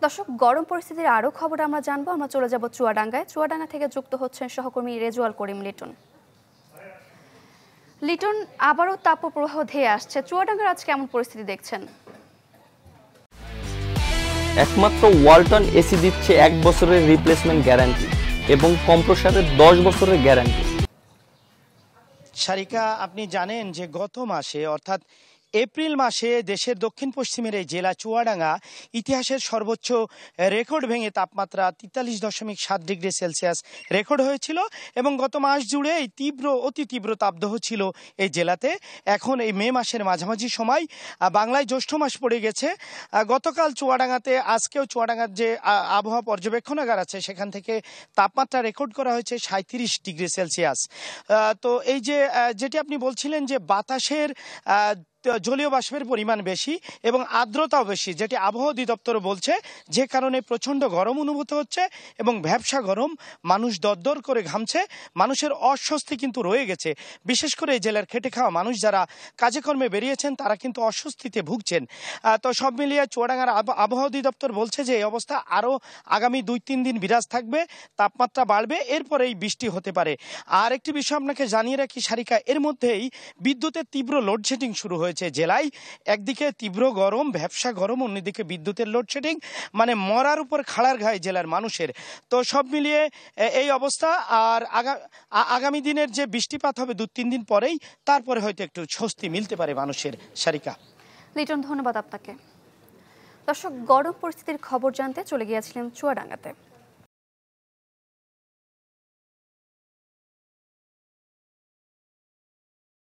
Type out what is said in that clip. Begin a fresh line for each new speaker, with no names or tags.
দর্শক, গরম পরিস্থিতির আরও খবর আমরা জানবো। আমরা চলে যাব চুয়াডাঙ্গায়। চুয়াডাঙ্গা থেকে যুক্ত হচ্ছেন সহকর্মী রেজওয়াল করিম লিটন। লিটন, আবারও তাপপ্রবাহ ধেয়ে আসছে। চুয়াডাঙ্গার আজ কেমন পরিস্থিতি দেখছেন?
একমাত্র ওয়ালটন এসি দিচ্ছে 1 বছরের রিপ্লেসমেন্ট গ্যারান্টি এবং কম্প্রেসরের 10 বছরের গ্যারান্টি।
সারিকা, আপনি জানেন যে গত মাসে অর্থাৎ এপ্রিল মাসে দেশের দক্ষিণ পশ্চিমের এই জেলা চুয়াডাঙ্গা ইতিহাসের সর্বোচ্চ রেকর্ড ভেঙে তাপমাত্রা 43.7 ডিগ্রি সেলসিয়াস রেকর্ড হয়েছিল এবং গত মাস জুড়ে এই অতি তীব্র তাপদাহ ছিল এই জেলাতে। এখন এই মে মাসের মাঝামাঝি সময় বাংলায় জ্যৈষ্ঠ মাস পড়ে গেছে। গতকাল চুয়াডাঙ্গাতে, আজকেও চুয়াডাঙ্গার যে আবহাওয়া পর্যবেক্ষণাগার আছে সেখান থেকে তাপমাত্রা রেকর্ড করা হয়েছে 37 ডিগ্রি সেলসিয়াস। তো এই যেটি আপনি বলছিলেন যে বাতাসের জলীয় বাষ্পের পরিমাণ বেশি এবং আর্দ্রতাও বেশি, যেটি আবহাওয়া অধিদপ্তর বলছে, যে কারণে প্রচণ্ড গরম অনুভূত হচ্ছে এবং ভ্যাপসা গরম, মানুষ দরদর করে ঘামছে, মানুষের অস্বস্তি কিন্তু রয়ে গেছে। বিশেষ করে এই জেলার খেটে খাওয়া মানুষ যারা কাজে কর্মে বেরিয়েছেন তারা কিন্তু অস্বস্তিতে ভুগছেন। তো সব মিলিয়ে চুয়াডাঙ্গার আবহাওয়া অধিদপ্তর বলছে যে এই অবস্থা আরও আগামী 2-3 দিন বিরাজ থাকবে, তাপমাত্রা বাড়বে, এরপরেই বৃষ্টি হতে পারে। আর একটি বিষয় আপনাকে জানিয়ে রাখি সারিকা, এর মধ্যেই বিদ্যুতের তীব্র লোডশেডিং শুরু হয়েছে জেলায়। একদিকে তীব্র গরম, ভ্যাপসা গরম, অন্যদিকে বিদ্যুতের লোডশেডিং, মানে মরার উপর খাড়ার ঘায়ে জেলার মানুষের। তো সব মিলিয়ে এই অবস্থা। আর আগামী দিনের যে বৃষ্টিপাত হবে 2-3 দিন পরেই, তারপরে হয়তো একটু স্বস্তি মিলতে পারে মানুষের। সারিকা।
লিটন, ধন্যবাদ আপনাকে। দর্শক, গরম পরিস্থিতির খবর জানতে চলে গিয়েছিলেন চুয়াডাঙ্গাতে।